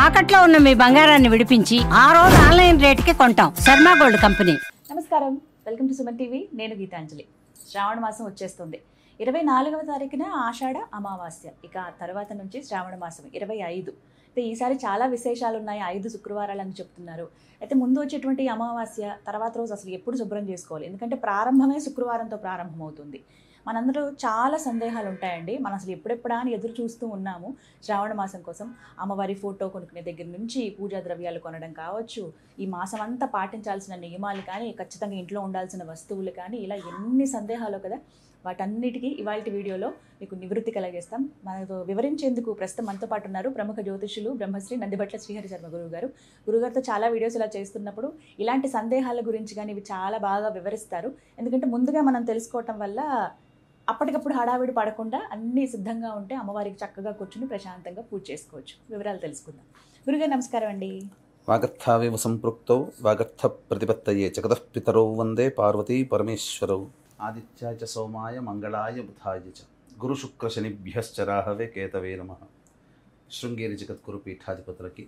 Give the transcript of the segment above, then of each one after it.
తాకట్లో ఉన్న మీ బంగారాన్ని విడిపించి ఆ రోజు ఆన్లైన్ రేటుకి కొంటాం. Sharma gold company. నమస్కారం, వెల్కమ్ టు సుమన్ టీవీ. నేను గీతాంజలి. శ్రావణ మాసం వచ్చేస్తుంది. 24వ తారీఖున ఆషాఢ అమావాస్య. ఇక తర్వాత నుంచి శ్రావణ మాసం 25. అయితే ఈసారి చాలా విశేషాలు ఉన్నాయి. 5 శుక్రవారాలు అని చెప్తున్నారు. అయితే ముందు వచ్చేటువంటి అమావాస్య తర్వాత రోజు అసలు ఎప్పుడు శుభ్రం చేసుకోవాలి? ఎందుకంటే ప్రారంభమే శుక్రవారంతో ప్రారంభమవుతుంది. మనందరూ చాలా సందేహాలు ఉంటాయండి. మనం అసలు ఎప్పుడెప్పుడా అని ఎదురు చూస్తూ ఉన్నాము శ్రావణ మాసం కోసం. అమ్మవారి ఫోటో కొనుక్కునే దగ్గర నుంచి పూజా ద్రవ్యాలు కొనడం కావచ్చు, ఈ మాసం అంతా పాటించాల్సిన నియమాలు కానీ, ఖచ్చితంగా ఇంట్లో ఉండాల్సిన వస్తువులు కానీ, ఇలా ఎన్ని సందేహాలు కదా. వాటన్నిటికీ ఇవాళ వీడియోలో మీకు నివృత్తి కలిగేస్తాం. మనతో వివరించేందుకు ప్రస్తుతం మనతో పాటు ఉన్నారు ప్రముఖ జ్యోతిషులు బ్రహ్మశ్రీ నందిబట్ల శ్రీహరి శర్మ గురువుగారు. గురుగారితో చాలా వీడియోస్ ఇలా చేస్తున్నప్పుడు ఇలాంటి సందేహాల గురించి కానీ ఇవి చాలా బాగా వివరిస్తారు. ఎందుకంటే ముందుగా మనం తెలుసుకోవటం వల్ల అప్పటికప్పుడు హడావిడి పడకుండా అన్నీ సిద్ధంగా ఉంటే అమ్మవారికి చక్కగా కూర్చుని ప్రశాంతంగా పూజ చేసుకోవచ్చు. వివరాలు తెలుసుకుందాం. గురుగారు నమస్కారం అండి. వాగర్థావేవ సంపృక్తౌ వాగర్థ ప్రతిపత్తయే జగతః పితరౌ వందే పార్వతీ పరమేశ్వరౌ. ఆదిత్యాయ చ సోమాయ మంగళాయ బుధాయ చ గురు శుక్ర శనిభ్యశ్చ రాహవే కేతవే నమః. శృంగేరి జగద్గురు పీఠాధిపతులకి,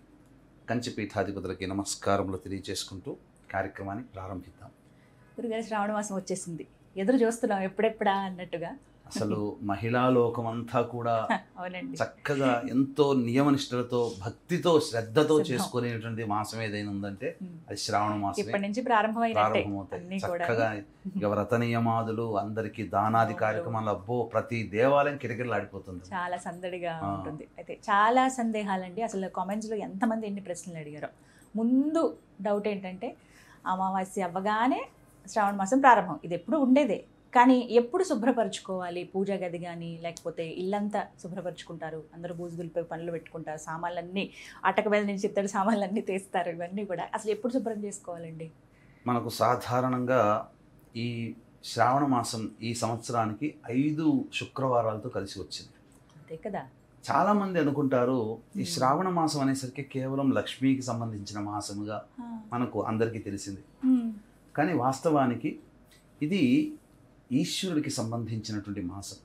కంచి పీఠాధిపతులకి నమస్కారములు తెలియజేసుకుంటూ కార్యక్రమాన్ని ప్రారంభిద్దాం. గురుగారు శ్రావణ మాసం వచ్చేసింది, ఎదురు చూస్తున్నాం ఎప్పుడెప్పుడా అన్నట్టుగా. అసలు మహిళా లోకమంతా కూడా అవునండి, చక్కగా ఎంతో నియమనిష్టలతో భక్తితో శ్రద్ధతో చేసుకునేటువంటి మాసం ఏదైనా ఉందంటే అది శ్రావణ మాసం. ఇప్పటి నుంచి ప్రారంభమవుతాయి చక్కగా ఇక వ్రత నియమాదులు, అందరికి దానాది కార్యక్రమాలు, అబ్బో ప్రతి దేవాలయం కిటకిటలాడిపోతుంది, చాలా సందడిగా ఉంటుంది. అయితే చాలా సందేహాలండి. అసలు కామెంట్స్ లో ఎంతమంది ఎన్ని ప్రశ్నలు అడిగారో. ముందు డౌట్ ఏంటంటే అమావాస్య అవ్వగానే శ్రావణ మాసం ప్రారంభం, ఇది ఎప్పుడు ఉండేదే, కానీ ఎప్పుడు శుభ్రపరచుకోవాలి? పూజా గది కానీ లేకపోతే ఇల్లంతా శుభ్రపరచుకుంటారు, అందరూ బూజు దులిపి పనులు పెట్టుకుంటారు, సామాన్లన్నీ అటక మీద నుంచి ఇత్తడి సామాన్లన్నీ తీస్తారు, ఇవన్నీ కూడా అసలు ఎప్పుడు శుభ్రం చేసుకోవాలండి? మనకు సాధారణంగా ఈ శ్రావణ మాసం ఈ సంవత్సరానికి 5 శుక్రవారాలతో కలిసి వచ్చింది. అంతే కదా. చాలా మంది అనుకుంటారు ఈ శ్రావణ మాసం అనేసరికి కేవలం లక్ష్మీకి సంబంధించిన మాసముగా మనకు అందరికీ తెలిసింది. కానీ వాస్తవానికి ఇది ఈశ్వరుడికి సంబంధించినటువంటి మాసం.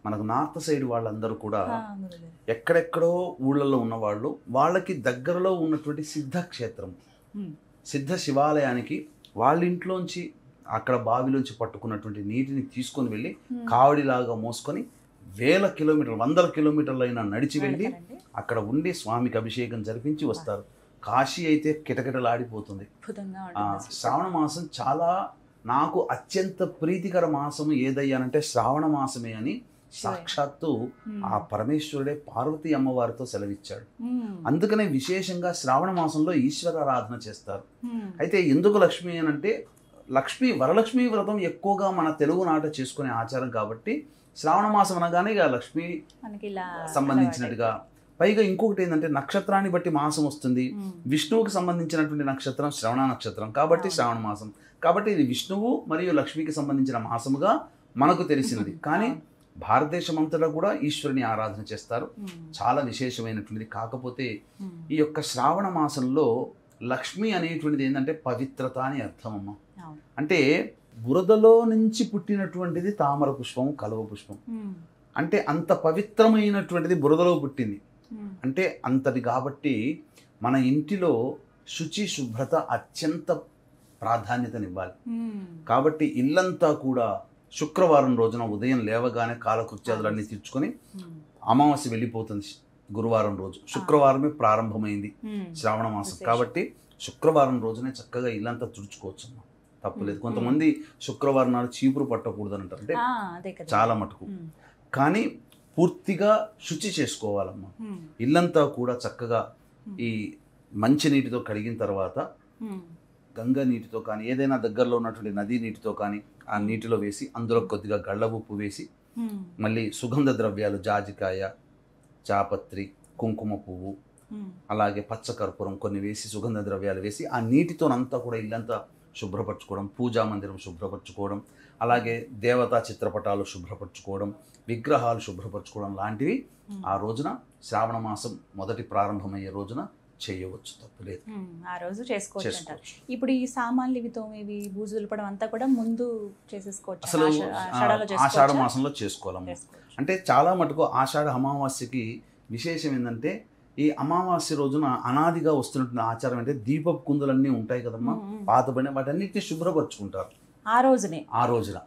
మనకు నార్త్ సైడ్ వాళ్ళందరూ కూడా ఎక్కడెక్కడో ఊళ్ళల్లో ఉన్నవాళ్ళు, వాళ్ళకి దగ్గరలో ఉన్నటువంటి సిద్ధక్షేత్రం, సిద్ధ శివాలయానికి వాళ్ళ ఇంట్లోంచి అక్కడ బావిలోంచి పట్టుకున్నటువంటి నీటిని తీసుకొని వెళ్ళి కావడిలాగా మోసుకొని వేల కిలోమీటర్లు, 100 కిలోమీటర్లైనా నడిచి వెళ్ళి అక్కడ ఉండి స్వామికి అభిషేకం జరిపించి వస్తారు. కాశీ అయితే కిటకిటలాడిపోతుంది. శ్రావణ మాసం చాలా నాకు అత్యంత ప్రీతికర మాసము ఏదయ్యానంటే శ్రావణ మాసమే అని సాక్షాత్తు ఆ పరమేశ్వరుడే పార్వతీ అమ్మవారితో సెలవిచ్చాడు. అందుకనే విశేషంగా శ్రావణ మాసంలో ఈశ్వరారాధన చేస్తారు. అయితే ఎందుకు లక్ష్మి అని అంటే, వరలక్ష్మీ వ్రతం ఎక్కువగా మన తెలుగు నాట చేసుకునే ఆచారం కాబట్టి శ్రావణ మాసం అనగానే ఇక లక్ష్మి సంబంధించినట్టుగా. పైగా ఇంకొకటి ఏంటంటే నక్షత్రాన్ని బట్టి మాసం వస్తుంది. విష్ణువుకి సంబంధించినటువంటి నక్షత్రం శ్రవణ నక్షత్రం కాబట్టి శ్రావణ మాసం, కాబట్టి ఇది విష్ణువు మరియు లక్ష్మికి సంబంధించిన మాసముగా మనకు తెలిసినది. కానీ భారతదేశం అంతటా కూడా ఈశ్వరుని ఆరాధన చేస్తారు, చాలా విశేషమైనటువంటిది. కాకపోతే ఈ యొక్క శ్రావణ మాసంలో లక్ష్మి అనేటువంటిది ఏంటంటే పవిత్రత అని అర్థం అమ్మ. అంటే బురదలో నుంచి పుట్టినటువంటిది తామర పుష్పం, కలువ పుష్పం. అంటే అంత పవిత్రమైనటువంటిది బురదలో పుట్టింది అంటే అంతది. కాబట్టి మన ఇంటిలో శుచి శుభ్రత అత్యంత ప్రాధాన్యతనివ్వాలి. కాబట్టి ఇల్లంతా కూడా శుక్రవారం రోజున ఉదయం లేవగానే కాలకృత్యాదులన్నీ తీర్చుకొని, అమావాస్య వెళ్ళిపోతుంది గురువారం రోజు, శుక్రవారమే ప్రారంభమైంది శ్రావణ మాసం. కాబట్టి శుక్రవారం రోజునే చక్కగా ఇల్లంతా తుడుచుకోవచ్చు, తప్పులేదు. కొంతమంది శుక్రవారం నాడు చీపురు పట్టకూడదు అని అంటారు, అంటే చాలా మటుకు. కానీ పూర్తిగా శుచి చేసుకోవాలమ్మా. ఇల్లంతా కూడా చక్కగా ఈ మంచి నీటితో కడిగిన తర్వాత గంగా నీటితో కానీ ఏదైనా దగ్గరలో ఉన్నటువంటి నదీ నీటితో కానీ ఆ నీటిలో వేసి అందులో కొద్దిగా గళ్ళ ఉప్పు వేసి, మళ్ళీ సుగంధ ద్రవ్యాలు జాజికాయ, చాపత్రి, కుంకుమ పువ్వు, అలాగే పచ్చకర్పూరం కొన్ని వేసి సుగంధ ద్రవ్యాలు వేసి ఆ నీటితోనంతా కూడా ఇల్లంతా శుభ్రపరచుకోవడం, పూజా మందిరం శుభ్రపరచుకోవడం, అలాగే దేవతా చిత్రపటాలు శుభ్రపరచుకోవడం, విగ్రహాలు శుభ్రపరచుకోవడం లాంటివి ఆ రోజున శ్రావణ మాసం మొదటి ప్రారంభమయ్యే రోజున చేయవచ్చు, తప్పులేదు. ఆ రోజు చేసుకోవచ్చు. ఇప్పుడు ఈ సామాన్లు ఇవి తోమేవి, బూజు దులపడం అంతా కూడా ముందు చేసేసుకోవచ్చు. అసలు ఆషాఢ మాసంలో చేసుకోవాలమ్మా. అంటే చాలా మటుకు ఆషాఢ అమావాస్యకి విశేషం ఏంటంటే ఈ అమావాస్య రోజున అనాదిగా వస్తున్నటువంటి ఆచారం అంటే దీపపు కుందులన్నీ ఉంటాయి కదమ్మా, పాతబడిన వాటన్నిటిని శుభ్రపరచుకుంటారు ఆ రోజునే, ఆ రోజున.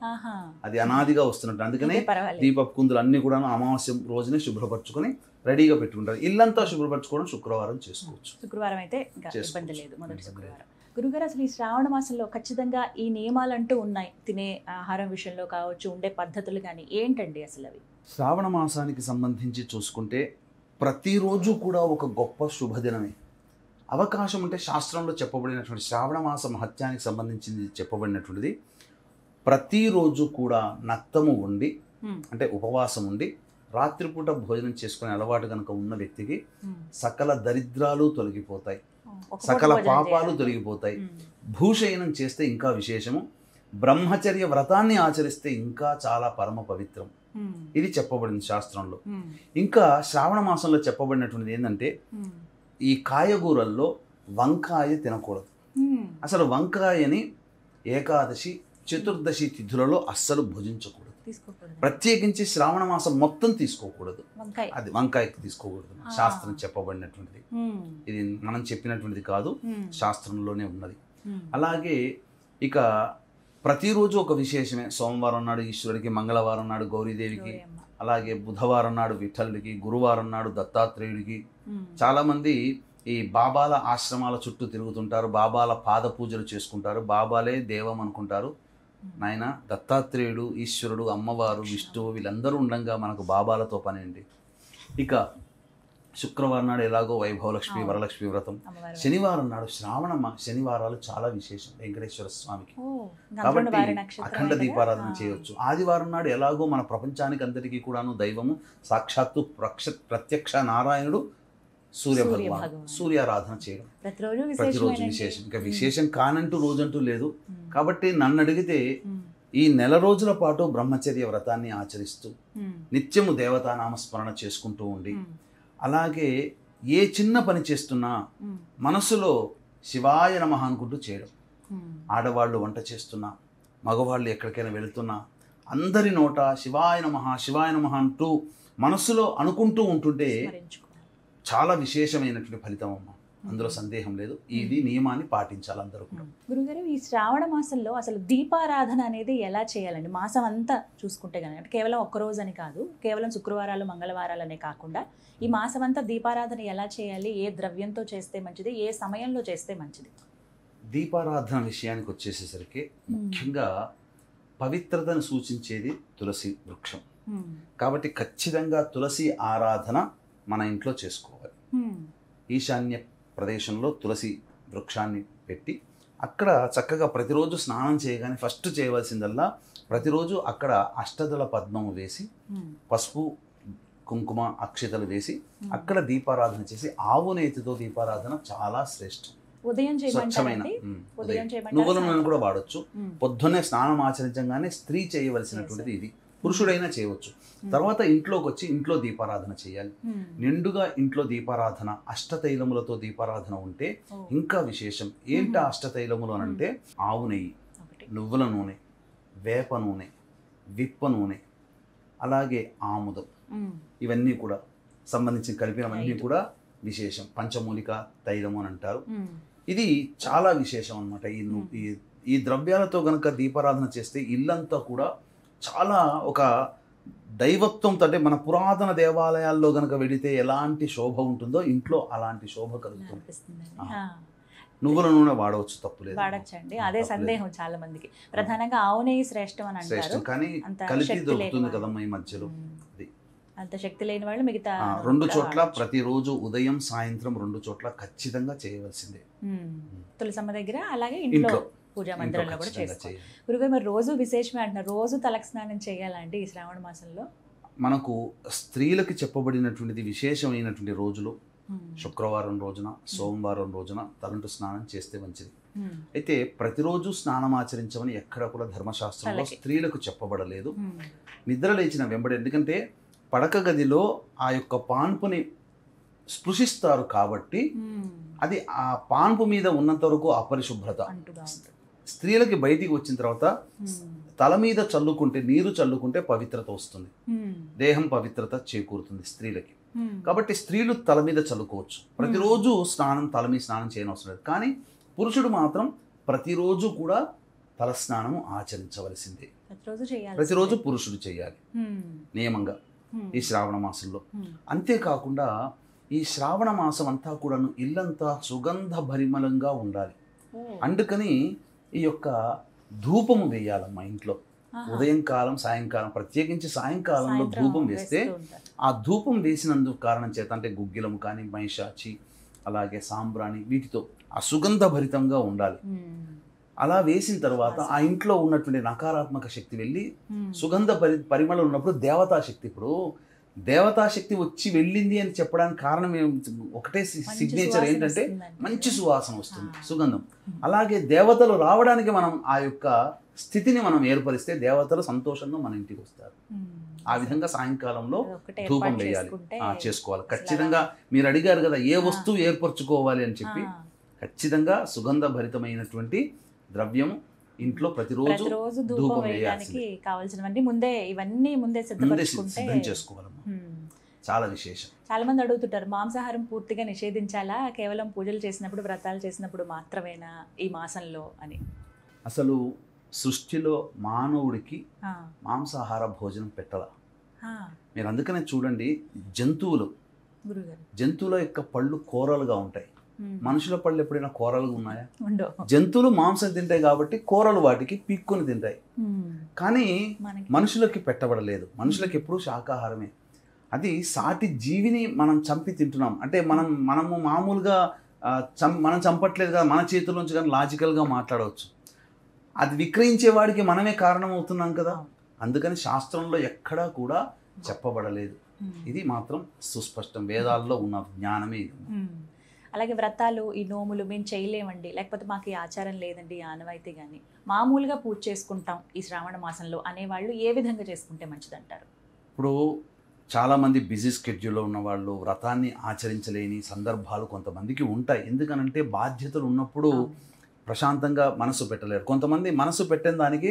అది అనాదిగా వస్తున్నట్టు, అందుకనే దీపపు కుందులు అన్ని కూడా అమావాస్య రోజునే శుభ్రపరచుకొని రెడీగా పెట్టుకుంటారు. ఇల్లంతా శుభ్రపరచుకోవడం శుక్రవారం చేసుకోవచ్చు. శుక్రవారం అయితే ఇంకా ఇబ్బంది లేదు, మొదటి శుక్రవారం. గురుగారు, అసలు ఈ శ్రావణ మాసంలో ఖచ్చితంగా ఈ నియమాలు అంటూ ఉన్నాయి, తినే ఆహారం విషయంలో కావచ్చు, ఉండే పద్ధతులు కానీ, ఏంటండి అసలు అవి? శ్రావణ మాసానికి సంబంధించి చూసుకుంటే ప్రతిరోజు కూడా ఒక గొప్ప శుభదినమే. అవకాశం ఉంటే శాస్త్రంలో చెప్పబడినటువంటి శ్రావణ మాస మహత్యానికి సంబంధించింది చెప్పబడినటువంటిది, ప్రతిరోజు కూడా నక్తము ఉండి అంటే ఉపవాసం ఉండి రాత్రిపూట భోజనం చేసుకునే అలవాటు కనుక ఉన్న వ్యక్తికి సకల దరిద్రాలు తొలగిపోతాయి, సకల పాపాలు తొలగిపోతాయి. భూషయనం చేస్తే ఇంకా విశేషము, బ్రహ్మచర్య వ్రతాన్ని ఆచరిస్తే ఇంకా చాలా పరమ పవిత్రం. ఇది చెప్పబడింది శాస్త్రంలో. ఇంకా శ్రావణ మాసంలో చెప్పబడినటువంటిది ఏంటంటే, ఈ కాయగూరల్లో వంకాయ తినకూడదు. అసలు వంకాయని ఏకాదశి చతుర్దశి తిథులలో అస్సలు భుజించకూడదు. ప్రత్యేకించి శ్రావణ మాసం మొత్తం తీసుకోకూడదు, అది వంకాయకి తీసుకోకూడదు. శాస్త్రం చెప్పబడినటువంటిది, ఇది మనం చెప్పినటువంటిది కాదు, శాస్త్రంలోనే ఉన్నది. అలాగే ఇక ప్రతిరోజు ఒక విశేషమే. సోమవారం నాడు ఈశ్వరుడికి, మంగళవారం నాడు గౌరీదేవికి, అలాగే బుధవారం నాడు విఠలుడికి, గురువారం నాడు దత్తాత్రేయుడికి. చాలామంది ఈ బాబాల ఆశ్రమాల చుట్టూ తిరుగుతుంటారు, బాబాల పాద పూజలు చేసుకుంటారు, బాబాలే దేవం అనుకుంటారు. నాయన దత్తాత్రేయుడు, ఈశ్వరుడు, అమ్మవారు, విష్ణువు వీళ్ళందరూ ఉండగా మనకు బాబాలతో పని అండి. ఇక శుక్రవారం నాడు ఎలాగో వైభవలక్ష్మి వరలక్ష్మి వ్రతం, శనివారం నాడు శనివారాలు చాలా విశేషం వెంకటేశ్వర స్వామికి, కాబట్టి అఖండ దీపారాధన చేయవచ్చు. ఆదివారం నాడు ఎలాగో మన ప్రపంచానికి అందరికీ కూడాను దైవము సాక్షాత్తు ప్రత్యక్ష నారాయణుడు సూర్య భగవాన్, సూర్యారాధన చేయడం ప్రతిరోజు విశేషం. ఇంకా విశేషం కానంటూ రోజంటూ లేదు. కాబట్టి నన్ను అడిగితే ఈ నెల రోజుల పాటు బ్రహ్మచర్య వ్రతాన్ని ఆచరిస్తూ నిత్యము దేవతానామస్మరణ చేసుకుంటూ ఉండి, అలాగే ఏ చిన్న పని చేస్తున్నా మనసులో శివాయ నమః అనుకుంటూ చేయడం. ఆడవాళ్ళు వంట చేస్తున్నా, మగవాళ్ళు ఎక్కడికైనా వెళుతున్నా అందరి నోట శివాయ నమః శివాయ నమః అంటూ మనసులో అనుకుంటూ ఉంటుంటే చాలా విశేషమైనటువంటి ఫలితం అమ్మ, అందులో సందేహం లేదు. ఇది నియమాన్ని పాటించాలి అందరూ కూడా. గురుగారు, ఈ శ్రావణ మాసంలో అసలు దీపారాధన అనేది ఎలా చేయాలండి? మాసం అంతా చూసుకుంటే కనుక, అంటే కేవలం ఒక్కరోజు అని కాదు, కేవలం శుక్రవారాలు మంగళవారాలనే కాకుండా ఈ మాసం అంతా దీపారాధన ఎలా చేయాలి? ఏ ద్రవ్యంతో చేస్తే మంచిది? ఏ సమయంలో చేస్తే మంచిది? దీపారాధన విషయానికి వచ్చేసేసరికి ముఖ్యంగా పవిత్రతను సూచించేది తులసి వృక్షం. కాబట్టి ఖచ్చితంగా తులసి ఆరాధన మన ఇంట్లో చేసుకోవాలి. ఈశాన్య ప్రదేశంలో తులసి వృక్షాన్ని పెట్టి అక్కడ చక్కగా ప్రతిరోజు స్నానం చేయగానే ఫస్ట్ చేయవలసిందల్లా ప్రతిరోజు అక్కడ అష్టదళ పద్మము వేసి, పసుపు కుంకుమ అక్షతలు వేసి అక్కడ దీపారాధన చేసి, ఆవు నేతితో దీపారాధన చాలా శ్రేష్టం. ఉదయం స్వచ్ఛమైన నువ్వుల నూనె కూడా వాడచ్చు. పొద్దున్నే స్నానం ఆచరించగానే స్త్రీ చేయవలసినటువంటిది ఇది. పురుషుడైనా చేయవచ్చు. తర్వాత ఇంట్లోకి వచ్చి ఇంట్లో దీపారాధన చేయాలి. నిండుగా ఇంట్లో దీపారాధన, అష్టతైలములతో దీపారాధన ఉంటే ఇంకా విశేషం. ఏంటి అష్టతైలములు అని అంటే, ఆవు నెయ్యి, నువ్వుల నూనె, వేప నూనె, విప్ప నూనె, అలాగే ఆముదం, ఇవన్నీ కూడా సంబంధించి కలిపినవన్నీ కూడా విశేషం. పంచమూలిక తైలము అని అంటారు. ఇది చాలా విశేషం అన్నమాట. ఈ ద్రవ్యాలతో గనక దీపారాధన చేస్తే ఇల్లంతా కూడా చాలా ఒక దైవత్వంతో, అంటే మన పురాతన దేవాలయాల్లో గనక వెళితే ఎలాంటి శోభ ఉంటుందో ఇంట్లో అలాంటి శోభ కలుగుతుంది. నువ్వుల నూనె వాడవచ్చు, తప్పులేదు, వాడచ్చండి. అదే సందేహం చాలా మందికి. ప్రధానంగా ఆవు నెయ్యి శ్రేష్టం అని అంటారు, కానీ కలిపి దొరుకుతుంది కదమ్మా ఈ మధ్యలో. అంత శక్తి లేని వాళ్ళు మిగతా 2 చోట్ల ప్రతిరోజు ఉదయం సాయంత్రం 2 చోట్ల ఖచ్చితంగా చేయవలసిందే. తులసమ్మ దగ్గర, అలాగే ఇంట్లో పూజా మందిరంలో కూడా చేసుకోవాలి. గురుగారు, మరి రోజు విశేషమే అంటున్నారు, రోజు తలకి స్నానం చేయాలండి ఈ శ్రావణ మాసంలో? మనకు స్త్రీలకు చెప్పబడినటువంటిది విశేషమైనటువంటి రోజులు శుక్రవారం రోజున, సోమవారం రోజున తలంటు స్నానం చేస్తే మంచిది. అయితే ప్రతిరోజు స్నానం ఆచరించమని ఎక్కడ కూడా ధర్మశాస్త్రంలో స్త్రీలకు చెప్పబడలేదు. నిద్ర లేచిన వెంబడి, ఎందుకంటే పడక గదిలో ఆ యొక్క పాన్పుని స్పృశిస్తారు కాబట్టి అది ఆ పాన్పు మీద ఉన్నంత వరకు అపరిశుభ్రత. స్త్రీలకి బయటికి వచ్చిన తర్వాత తల మీద చల్లుకుంటే, నీరు చల్లుకుంటే పవిత్రత వస్తుంది, దేహం పవిత్రత చేకూరుతుంది స్త్రీలకి. కాబట్టి స్త్రీలు తల మీద చల్లుకోవచ్చు, ప్రతిరోజు తల మీద స్నానం చేయనవసరం లేదు. కానీ పురుషుడు మాత్రం ప్రతిరోజు కూడా తల స్నానము ఆచరించవలసిందే. ప్రతిరోజు పురుషుడు చేయాలి నియమంగా ఈ శ్రావణ మాసంలో. అంతేకాకుండా ఈ శ్రావణ మాసం అంతా కూడాను ఇల్లంతా సుగంధ భరిమలంగా ఉండాలి. అందుకని ఈ యొక్క ధూపము వేయాలమ్మా ఇంట్లో. ఉదయం కాలం, సాయంకాలం, ప్రత్యేకించి సాయంకాలంలో ధూపం వేస్తే ఆ ధూపం వేసినందుకు కారణం చేత అంటే గుగ్గిలము కానీ, మైషాచి, అలాగే సాంబ్రాణి, వీటితో అసుగంధ భరితంగా ఉండాలి. అలా వేసిన తర్వాత ఆ ఇంట్లో ఉన్నటువంటి నకారాత్మక శక్తి వెళ్ళి సుగంధ పరిమళం ఉన్నప్పుడు దేవతాశక్తి, ఇప్పుడు దేవతాశక్తి వచ్చి వెళ్ళింది అని చెప్పడానికి కారణం ఒకటే సిగ్నేచర్ ఏంటంటే మంచి సువాసన వస్తుంది, సుగంధం. అలాగే దేవతలు రావడానికి మనం ఆ యొక్క స్థితిని మనం ఏర్పరిస్తే దేవతలు సంతోషంగా మన ఇంటికి వస్తారు. ఆ విధంగా సాయంకాలంలో ధూపం వేయాలి, చేసుకోవాలి. ఖచ్చితంగా మీరు అడిగారు కదా ఏ వస్తువు ఏర్పరచుకోవాలి అని చెప్పి, ఖచ్చితంగా సుగంధ భరితమైనటువంటి ద్రవ్యం ఇంట్లో ప్రతిరోజు ధూపం వేయడానికి కావాల్సినవన్నీ ముందే సిద్ధం చేసుకోవాలమ్మా. చాలా విశేషం. చాలా మంది అడుగుతుంటారు, మాంసాహారం పూర్తిగా నిషేధించాలా, కేవలం పూజలు చేసినప్పుడు, వ్రతాలు చేసినప్పుడు మాత్రమేనా ఈ మాసంలో అని? అసలు సృష్టిలో మానవుడికి మాంసాహార భోజనం పెట్టాల. మీరు అందుకనే చూడండి, జంతువుల యొక్క పళ్ళు కూరలుగా ఉంటాయి, మనుషుల పళ్ళు ఎప్పుడైనా కూరలుగా ఉన్నాయా? జంతువులు మాంసం తింటాయి కాబట్టి కూరలు వాటికి పీక్కుని తింటాయి, కానీ మనుషులకి పెట్టబడలేదు. మనుషులకి ఎప్పుడూ శాకాహారమే. అది సాటి జీవిని మనం చంపి తింటున్నాం అంటే మనము మామూలుగా మనం చంపట్లేదు కదా, మన చేతుల్లోంచి కానీ లాజికల్గా మాట్లాడవచ్చు. అది విక్రయించేవాడికి మనమే కారణం అవుతున్నాం కదా. అందుకని శాస్త్రంలో ఎక్కడా కూడా చెప్పబడలేదు. ఇది మాత్రం సుస్పష్టం, వేదాల్లో ఉన్న జ్ఞానమే. అలాగే వ్రతాలు, ఈ నోములు మేము చేయలేమండి, లేకపోతే మాకు ఈ ఆచారం లేదండి, ఆనవాయితీ కానీ మామూలుగా పూజ చేసుకుంటాం ఈ శ్రావణ మాసంలో అనేవాళ్ళు ఏ విధంగా చేసుకుంటే మంచిదంటారు? ఇప్పుడు చాలామంది బిజీ స్కెడ్యూల్లో ఉన్నవాళ్ళు వ్రతాన్ని ఆచరించలేని సందర్భాలు కొంతమందికి ఉంటాయి. ఎందుకనంటే బాధ్యతలు ఉన్నప్పుడు ప్రశాంతంగా మనసు పెట్టలేరు. కొంతమంది మనసు పెట్టిన దానికి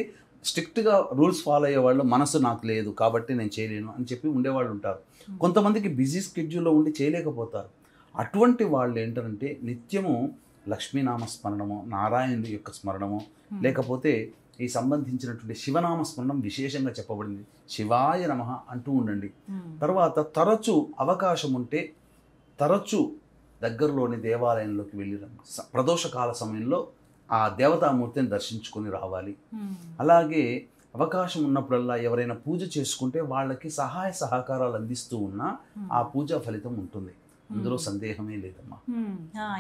స్ట్రిక్ట్గా రూల్స్ ఫాలో అయ్యేవాళ్ళు, మనసు నాకు లేదు కాబట్టి నేను చేయలేను అని చెప్పి ఉండేవాళ్ళు ఉంటారు. కొంతమందికి బిజీ స్కెడ్యూల్లో ఉండి చేయలేకపోతారు. అటువంటి వాళ్ళు ఏంటంటే నిత్యము లక్ష్మీనామ స్మరణము, నారాయణుడి యొక్క స్మరణము, లేకపోతే ఈ సంబంధించినటువంటి శివనామ స్మరణం విశేషంగా చెప్పబడింది. శివాయ నమః అంటూ ఉండండి. తర్వాత తరచూ అవకాశం ఉంటే తరచూ దగ్గరలోని దేవాలయంలోకి వెళ్ళి ప్రదోషకాల సమయంలో ఆ దేవతామూర్తిని దర్శించుకొని రావాలి. అలాగే అవకాశం ఉన్నప్పుడల్లా ఎవరైనా పూజ చేసుకుంటే వాళ్ళకి సహాయ సహకారాలు అందిస్తూ ఉన్నా ఆ పూజా ఫలితం ఉంటుంది, అందులో సందేహమే లేదమ్మా.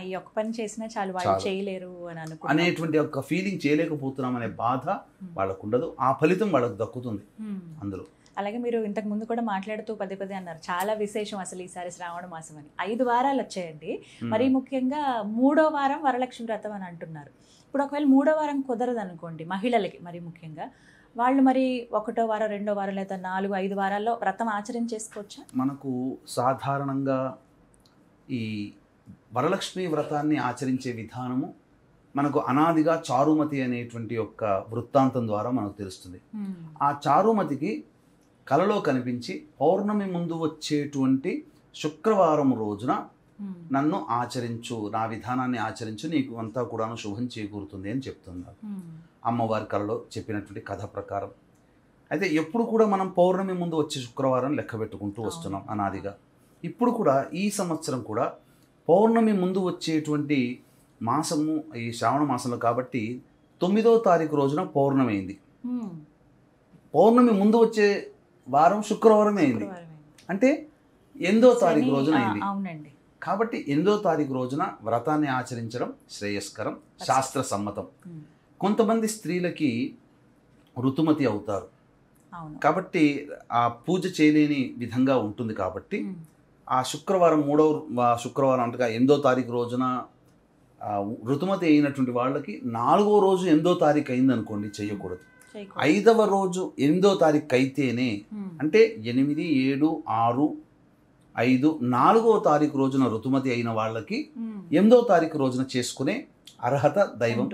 ఈ ఒక్క పని చేసినా చాలు, వాళ్ళు చేయలేరు అని అనేటువంటి ఒక ఫీలింగ్, చేయలేకపోతున్నాం అనే బాధ వాళ్ళకు ఉండదు, ఆ ఫలితం వాళ్ళకు దక్కుతుంది అందులో. అలాగే మీరు ఇంతకు ముందు కూడా మాట్లాడుతూ పదే అన్నారు, చాలా విశేషం అసలు ఈసారి శ్రావణ మాసం అని. 5 వారాలు వచ్చాయండి. మరి ముఖ్యంగా 3వ వారం వరలక్ష్మి వ్రతం అని అంటున్నారు. ఇప్పుడు ఒకవేళ 3వ వారం కుదరదు అనుకోండి మహిళలకి, మరి ముఖ్యంగా వాళ్ళు మరి 1వ వారం, 2వ వారం లేదా 4, 5 వారాల్లో వ్రతం ఆచరించేసుకోవచ్చా? మనకు సాధారణంగా ఈ వరలక్ష్మి వ్రతాన్ని ఆచరించే విధానము మనకు అనాదిగా చారుమతి అనేటువంటి యొక్క వృత్తాంతం ద్వారా మనకు తెలుస్తుంది. ఆ చారుమతికి కలలో కనిపించి పౌర్ణమి ముందు వచ్చేటువంటి శుక్రవారం రోజున నన్ను ఆచరించు, నా విధానాన్ని ఆచరించు, నీకు అంతా కూడాను శుభం చేకూరుతుంది అని చెప్తున్నారు అమ్మవారి కలలో చెప్పినటువంటి కథ ప్రకారం. అయితే ఎప్పుడు కూడా మనం పౌర్ణమి ముందు వచ్చే శుక్రవారం లెక్క పెట్టుకుంటూ వస్తున్నాం అనాదిగా. ఇప్పుడు కూడా ఈ సంవత్సరం కూడా పౌర్ణమి ముందు వచ్చేటువంటి మాసము ఈ శ్రావణ మాసంలో కాబట్టి 9వ తారీఖు రోజున పౌర్ణమి అయింది. పౌర్ణమి ముందు వచ్చే వారం శుక్రవారమే అయింది, అంటే 8వ తారీఖు రోజున అయింది. కాబట్టి 8వ తారీఖు రోజున వ్రతాన్ని ఆచరించడం శ్రేయస్కరం, శాస్త్ర సమ్మతం. కొంతమంది స్త్రీలకి ఋతుమతి అవుతారు కాబట్టి ఆ పూజ చేయలేని విధంగా ఉంటుంది. కాబట్టి ఆ శుక్రవారం 3వ శుక్రవారం అంటే 8వ తారీఖు రోజున ఋతుమతి అయినటువంటి వాళ్ళకి 4వ రోజు 8వ తారీఖు అయింది అనుకోండి, చేయకూడదు. 5వ రోజు 8వ తారీఖు అయితేనే, అంటే 8, 7, 6, 5, 4వ తారీఖు రోజున ఋతుమతి అయిన వాళ్ళకి 8వ తారీఖు రోజున చేసుకునే అర్హత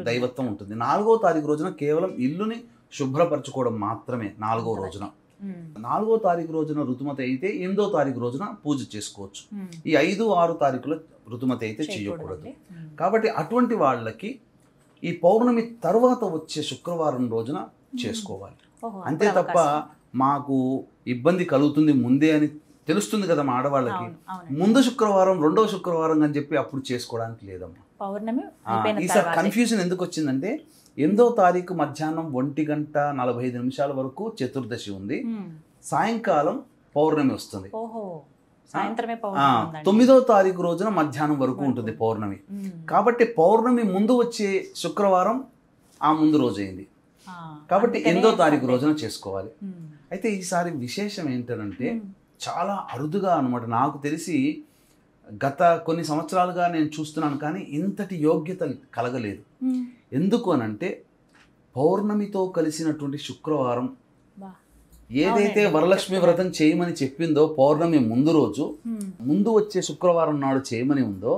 దైవత్వం ఉంటుంది. 4వ తారీఖు రోజున కేవలం ఇల్లుని శుభ్రపరచుకోవడం మాత్రమే 4వ రోజున. 4వ తారీఖు రోజున ఋతుమతి అయితే 8వ తారీఖు రోజున పూజ చేసుకోవచ్చు. ఈ 5, 6 తారీఖులో ఋతుమతి అయితే చేయకూడదు. కాబట్టి అటువంటి వాళ్ళకి ఈ పౌర్ణమి తర్వాత వచ్చే శుక్రవారం రోజున చేసుకోవాలి. అంతే తప్ప మాకు ఇబ్బంది కలుగుతుంది ముందే అని తెలుస్తుంది కదా మా ఆడవాళ్ళకి, ముందు శుక్రవారం 2వ శుక్రవారం అని చెప్పి అప్పుడు చేసుకోవడానికి లేదమ్మా. పౌర్ణమి ఈసారి కన్ఫ్యూజన్ ఎందుకు వచ్చిందంటే 8వ తారీఖు మధ్యాహ్నం 1:45 వరకు చతుర్దశి ఉంది, సాయంకాలం పౌర్ణమి వస్తుంది. 9వ తారీఖు రోజున మధ్యాహ్నం వరకు ఉంటుంది పౌర్ణమి. కాబట్టి పౌర్ణమి ముందు వచ్చే శుక్రవారం ఆ ముందు రోజు అయింది కాబట్టి 8వ తారీఖు రోజున చేసుకోవాలి. అయితే ఈసారి విశేషం ఏంటంటే చాలా అరుదుగా అనమాట, నాకు తెలిసి గత కొన్ని సంవత్సరాలుగా నేను చూస్తున్నాను కానీ ఇంతటి యోగ్యత కలగలేదు. ఎందుకు అనంటే పౌర్ణమితో కలిసినటువంటి శుక్రవారం ఏదైతే వరలక్ష్మి వ్రతం చేయమని చెప్పిందో పౌర్ణమి ముందు రోజు, ముందు వచ్చే శుక్రవారం నాడు చేయమని ఉందో,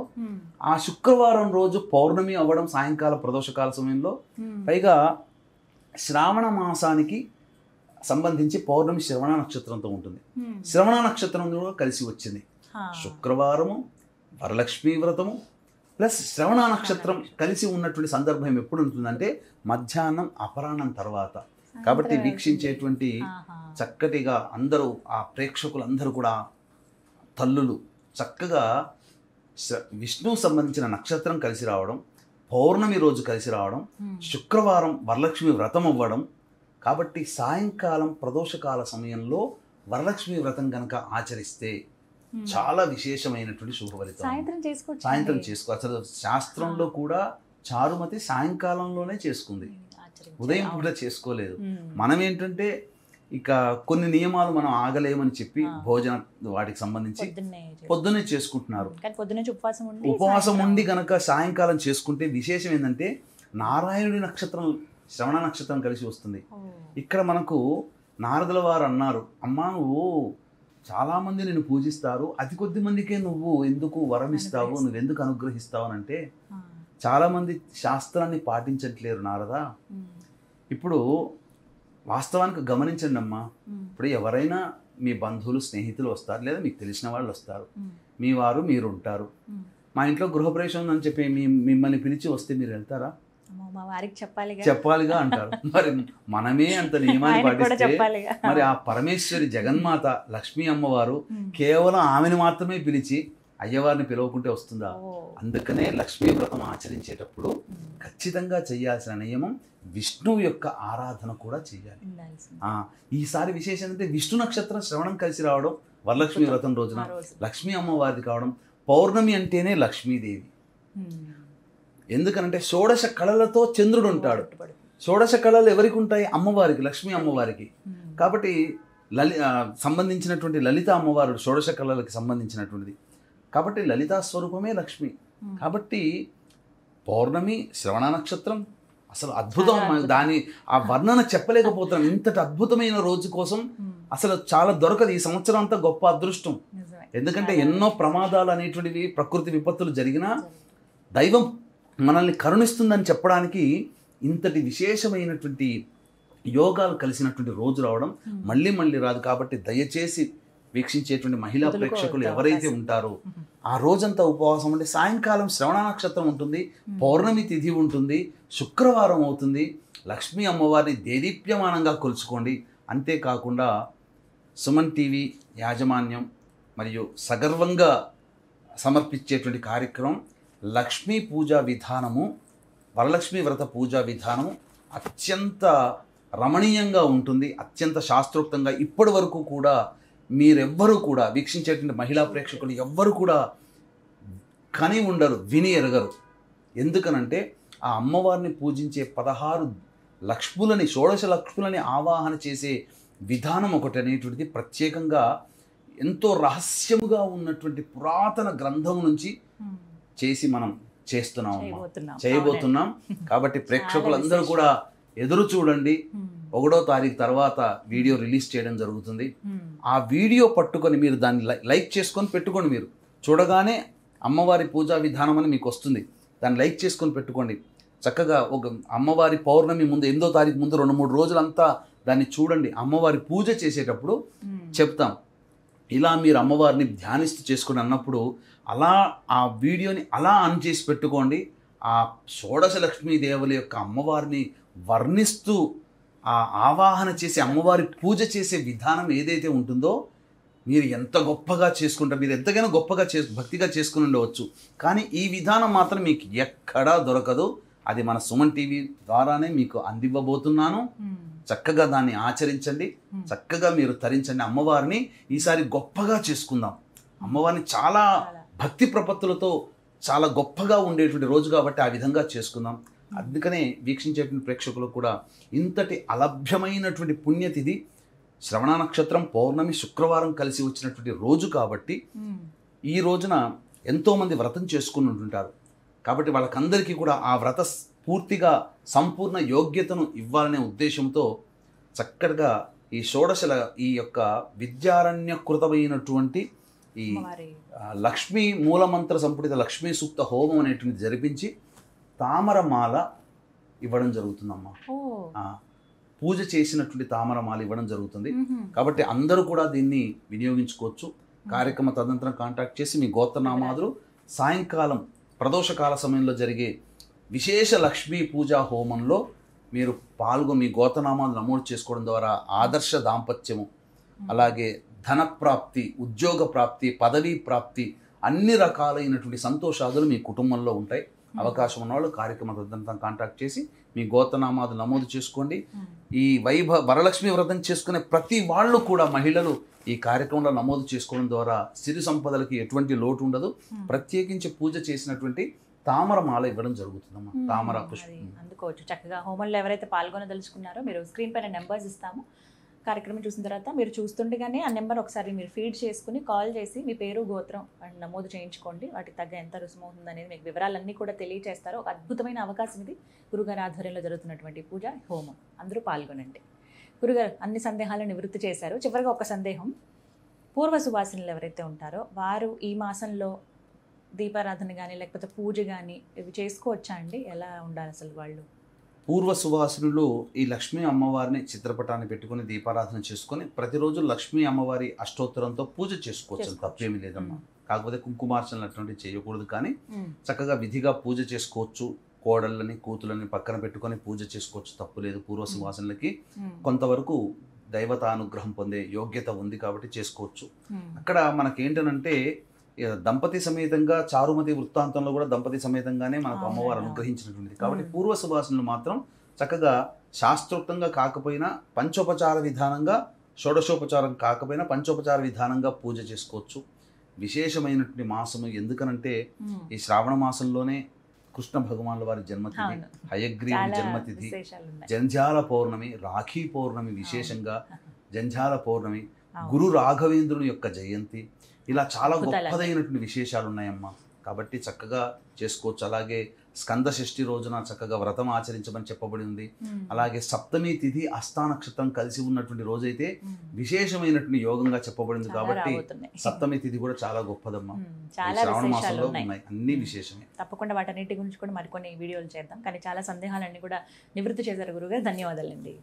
ఆ శుక్రవారం రోజు పౌర్ణమి అవ్వడం సాయంకాల ప్రదోషకాల సమయంలో, పైగా శ్రావణ మాసానికి సంబంధించి పౌర్ణమి శ్రవణ నక్షత్రంతో ఉంటుంది. శ్రవణ నక్షత్రం కూడా కలిసి వచ్చింది. శుక్రవారము, వరలక్ష్మి వ్రతము ప్లస్ శ్రవణ నక్షత్రం కలిసి ఉన్నటువంటి సందర్భం ఎప్పుడు ఉంటుందంటే మధ్యాహ్నం అపరాహ్నం తర్వాత. కాబట్టి వీక్షించేటువంటి చక్కటిగా అందరూ ఆ ప్రేక్షకులందరూ కూడా తల్లులు చక్కగా విష్ణువు సంబంధించిన నక్షత్రం కలిసి రావడం, పౌర్ణమి రోజు కలిసి రావడం, శుక్రవారం వరలక్ష్మి వ్రతం అవ్వడం. కాబట్టి సాయంకాలం ప్రదోషకాల సమయంలో వరలక్ష్మి వ్రతం కనుక ఆచరిస్తే చాలా విశేషమైనటువంటి శుభఫలితం. సాయంత్రం చేసుకో. అసలు శాస్త్రంలో కూడా చారుమతి సాయంకాలంలోనే చేసుకుంది, ఉదయం పూట చేసుకోలేదు. మనం ఏంటంటే ఇక కొన్ని నియమాలు మనం ఆగలేమని చెప్పి భోజనం వాటికి సంబంధించి పొద్దున్నే చేసుకుంటున్నారు. ఉపవాసం ఉండి గనక సాయంకాలం చేసుకుంటే విశేషం ఏంటంటే నారాయణుడి నక్షత్రం శ్రవణ నక్షత్రం కలిసి వస్తుంది. ఇక్కడ మనకు నారదుల వారు అన్నారు, అమ్మా నువ్వు చాలామంది నిన్ను పూజిస్తారు, అతి కొద్ది మందికే నువ్వు ఎందుకు వరం ఇస్తావు, నువ్వెందుకు అనుగ్రహిస్తావు అని అంటే, చాలామంది శాస్త్రాన్ని పాటించట్లేరు నారదా. ఇప్పుడు వాస్తవానికి గమనించండి అమ్మా, ఇప్పుడు ఎవరైనా మీ బంధువులు స్నేహితులు వస్తారు, లేదా మీకు తెలిసిన వాళ్ళు వస్తారు, మీ వారు మీరు ఉంటారు. మా ఇంట్లో గృహప్రవేశం ఉందని చెప్పి మిమ్మల్ని పిలిచి వస్తే మీరు వెళ్తారా? చెప్పాలిగా అంటారు. మరి మనమే అంత నియమాన్ని పాటిస్తే మరి ఆ పరమేశ్వరి జగన్మాత లక్ష్మీ అమ్మవారు కేవలం ఆమెను మాత్రమే పిలిచి అయ్యవారిని పిలవకుంటే వస్తుందా? అందుకనే లక్ష్మీ వ్రతం ఆచరించేటప్పుడు ఖచ్చితంగా చేయాల్సిన నియమం విష్ణువు యొక్క ఆరాధన కూడా చేయాలి. ఈసారి విశేషం అంటే విష్ణు నక్షత్రం శ్రవణం కలిసి రావడం, వరలక్ష్మి వ్రతం రోజున లక్ష్మీ అమ్మవారిది కావడం. పౌర్ణమి అంటేనే లక్ష్మీదేవి. ఎందుకనంటే షోడశ కళలతో చంద్రుడు ఉంటాడు. షోడశ కళలు ఎవరికి ఉంటాయి? అమ్మవారికి, లక్ష్మీ అమ్మవారికి. కాబట్టి సంబంధించినటువంటి లలిత అమ్మవారు షోడశ కళలకి సంబంధించినటువంటిది. కాబట్టి లలితా స్వరూపమే లక్ష్మి. కాబట్టి పౌర్ణమి శ్రవణ నక్షత్రం అసలు అద్భుతం. దాని ఆ వర్ణన చెప్పలేకపోతున్నాం. ఇంతటి అద్భుతమైన రోజు కోసం అసలు చాలా దొరకదు. ఈ సంవత్సరం అంతా గొప్ప అదృష్టం. ఎందుకంటే ఎన్నో ప్రమాదాలు అనేటువంటివి, ప్రకృతి విపత్తులు జరిగినా దైవం మనల్ని కరుణిస్తుందని చెప్పడానికి ఇంతటి విశేషమైనటువంటి యోగాలు కలిసినటువంటి రోజు రావడం మళ్ళీ మళ్ళీ రాదు. కాబట్టి దయచేసి వీక్షించేటువంటి మహిళా ప్రేక్షకులు ఎవరైతే ఉంటారో ఆ రోజంతా ఉపవాసం ఉంటే సాయంకాలం శ్రవణ నక్షత్రం ఉంటుంది, పౌర్ణమి తిథి ఉంటుంది, శుక్రవారం అవుతుంది. లక్ష్మీ అమ్మవారిని దేదీప్యమానంగా కొలుచుకోండి. అంతేకాకుండా సుమన్ టీవీ యాజమాన్యం మరియు సగర్వంగా సమర్పించేటువంటి కార్యక్రమం లక్ష్మీ పూజా విధానము, వరలక్ష్మీ వ్రత పూజా విధానము అత్యంత రమణీయంగా ఉంటుంది, అత్యంత శాస్త్రోక్తంగా. ఇప్పటి వరకు కూడా మీరెవ్వరూ కూడా వీక్షించేటువంటి మహిళా ప్రేక్షకులు ఎవ్వరు కూడా కని ఉండరు, విని ఎరగరు. ఎందుకనంటే ఆ అమ్మవారిని పూజించే 16 లక్ష్ములని, షోడశ లక్ష్ములని ఆవాహన చేసే విధానం ఒకటి అనేటువంటిది ప్రత్యేకంగా ఎంతో రహస్యముగా ఉన్నటువంటి పురాతన గ్రంథం నుంచి చేసి మనం చేయబోతున్నాం. కాబట్టి ప్రేక్షకులందరూ కూడా ఎదురు చూడండి. 1వ తారీఖు తర్వాత వీడియో రిలీజ్ చేయడం జరుగుతుంది. ఆ వీడియో పట్టుకొని మీరు దాన్ని లైక్ చేసుకొని పెట్టుకోండి. మీరు చూడగానే అమ్మవారి పూజా విధానం అని మీకు వస్తుంది, దాన్ని లైక్ చేసుకొని పెట్టుకోండి. చక్కగా ఒక అమ్మవారి పౌర్ణమి ముందు 8వ తారీఖు ముందు 2-3 రోజులంతా దాన్ని చూడండి. అమ్మవారి పూజ చేసేటప్పుడు చెప్తాం, ఇలా మీరు అమ్మవారిని ధ్యానిస్తూ చేసుకుని అన్నప్పుడు అలా ఆ వీడియోని అలా ఆన్ చేసి పెట్టుకోండి. ఆ షోడశ లక్ష్మీదేవుల యొక్క అమ్మవారిని వర్ణిస్తూ ఆ ఆవాహన చేసి అమ్మవారి పూజ చేసే విధానం ఏదైతే ఉంటుందో మీరు ఎంత గొప్పగా చేసుకుంటారు. మీరు ఎంతగానో గొప్పగా భక్తిగా చేసుకుని ఉండవచ్చు. కానీ ఈ విధానం మాత్రం మీకు ఎక్కడా దొరకదు. అది మన సుమన్ టీవీ ద్వారానే మీకు అందివ్వబోతున్నాను. చక్కగా దాన్ని ఆచరించండి, చక్కగా మీరు తరించండి. అమ్మవారిని ఈసారి గొప్పగా చేసుకుందాం. అమ్మవారిని చాలా భక్తి ప్రపత్తులతో చాలా గొప్పగా ఉండేటువంటి రోజు కాబట్టి ఆ విధంగా చేసుకుందాం. అందుకనే వీక్షించేటువంటి ప్రేక్షకులకు కూడా ఇంతటి అలభ్యమైనటువంటి పుణ్యతిథి శ్రవణ నక్షత్రం పౌర్ణమి శుక్రవారం కలిసి వచ్చినటువంటి రోజు కాబట్టి ఈ రోజున ఎంతోమంది వ్రతం చేసుకుని ఉంటుంటారు. కాబట్టి వాళ్ళకందరికీ కూడా ఆ వ్రత పూర్తిగా సంపూర్ణ యోగ్యతను ఇవ్వాలనే ఉద్దేశంతో చక్కగా ఈ షోడశల ఈ యొక్క విద్యారణ్యకృతమైనటువంటి ఈ లక్ష్మీ మూలమంత్ర సంపుటిత లక్ష్మీ సూక్త హోమం అనేటువంటి జరిపించి తామరమాల ఇవ్వడం జరుగుతుందమ్మా. పూజ చేసినటువంటి తామరమాల ఇవ్వడం జరుగుతుంది. కాబట్టి అందరూ కూడా దీన్ని వినియోగించుకోవచ్చు. కార్యక్రమ తదనంతరం కాంటాక్ట్ చేసి మీ గోత్రనామాదులు సాయంకాలం ప్రదోషకాల సమయంలో జరిగే విశేష లక్ష్మీ పూజా హోమంలో మీరు పాల్గొని మీ గోత్రనామాలు నమోదు చేసుకోవడం ద్వారా ఆదర్శ దాంపత్యము, అలాగే ధనప్రాప్తి, ఉద్యోగ ప్రాప్తి, పదవీ ప్రాప్తి, అన్ని రకాలైనటువంటి సంతోషాదులు మీ కుటుంబంలో ఉంటాయి. అవకాశం ఉన్నవాళ్ళు కార్యక్రమ తదనంతరం కాంటాక్ట్ చేసి మీ గోత్రనామాలు నమోదు చేసుకోండి. ఈ వరలక్ష్మి వ్రతం చేసుకునే ప్రతి వాళ్ళు కూడా మహిళలు ఈ కార్యక్రమంలో నమోదు చేసుకోవడం ద్వారా సిరి సంపదలకి ఎటువంటి లోటు ఉండదు. ప్రత్యేకించి పూజ చేసినటువంటి తామరమాల ఇవ్వడం జరుగుతుందమ్మా. తామర పుష్పం అందుకోవచ్చు. చక్కగా హోమంలో ఎవరైతే పాల్గొనదలుచుకున్నారో మీరు స్క్రీన్ పైన నెంబర్స్ ఇస్తాము. కార్యక్రమం చూసిన తర్వాత మీరు చూస్తుండగానే ఆ నెంబర్ ఒకసారి మీరు ఫీడ్ చేసుకుని కాల్ చేసి మీ పేరు గోత్రం నమోదు చేయించుకోండి. వాటికి తగ్గ ఎంత రుసుము అవుతుంది అనేది మీకు వివరాలన్నీ కూడా తెలియజేస్తారు. ఒక అద్భుతమైన అవకాశం ఇది. గురుగారి ఆధ్వర్యంలో జరుగుతున్నటువంటి పూజ హోమం, అందరూ పాల్గొనండి. గురుగారు అన్ని సందేహాలను నివృత్తి చేశారు. చివరిగా ఒక సందేహం, పూర్వ సువాసినులు ఎవరైతే ఉంటారో వారు ఈ మాసంలో దీపారాధన కానీ లేకపోతే పూజ కానీ ఇవి చేసుకోవచ్చా అండి? ఎలా ఉండాలి అసలు వాళ్ళు? పూర్వ సువాసినులు ఈ లక్ష్మీ అమ్మవారిని చిత్రపటాన్ని పెట్టుకుని దీపారాధన చేసుకొని ప్రతిరోజు లక్ష్మీ అమ్మవారి అష్టోత్తరంతో పూజ చేసుకోవచ్చు. తప్పేమీ లేదమ్మా. కాకపోతే కుంకుమార్చనలు అటువంటివి చేయకూడదు. కానీ చక్కగా విధిగా పూజ చేసుకోవచ్చు. కోడళ్ళని కూతులని పక్కన పెట్టుకొని పూజ చేసుకోవచ్చు, తప్పు లేదు. పూర్వ సువాసనలకి కొంతవరకు దైవతానుగ్రహం పొందే యోగ్యత ఉంది కాబట్టి చేసుకోవచ్చు. అక్కడ మనకేంటనంటే దంపతి సమేతంగా చారుమతి వృత్తాంతంలో కూడా దంపతి సమేతంగానే మనకు అమ్మవారు అనుగ్రహించినటువంటిది. కాబట్టి పూర్వ సువాసనలు మాత్రం చక్కగా శాస్త్రోక్తంగా కాకపోయినా పంచోపచార విధానంగా, షోడశోపచారం కాకపోయినా పంచోపచార విధానంగా పూజ చేసుకోవచ్చు. విశేషమైనటువంటి మాసము ఎందుకనంటే ఈ శ్రావణ మాసంలోనే కృష్ణ భగవానుల వారి జన్మతిథి, హయగ్రీవుని జన్మతిథి, జంధ్యాల పౌర్ణమి, రాఖీ పౌర్ణమి, విశేషంగా జంధ్యాల పౌర్ణమి, గురు రాఘవేంద్రుని యొక్క జయంతి, ఇలా చాలా గొప్పదైనటువంటి విశేషాలు ఉన్నాయమ్మా. కాబట్టి చక్కగా చేసుకోవచ్చు. అలాగే స్కంద షష్ఠి రోజున చక్కగా వ్రతం ఆచరించమని చెప్పబడి ఉంది. అలాగే సప్తమి తిథి అష్టా నక్షత్రం కలిసి ఉన్నటువంటి రోజైతే విశేషమైనటువంటి యోగంగా చెప్పబడింది. కాబట్టి సప్తమి తిథి కూడా చాలా గొప్పదమ్మా. శ్రావణ మాసంలో ఉన్నాయి అన్ని విశేషమే. తప్పకుండా వాటన్నిటి గురించి కూడా మరికొన్ని వీడియోలు చేద్దాం. కానీ చాలా సందేహాలన్నీ కూడా నివృత్తి చేశారు గురుగారు. ధన్యవాదాలండి.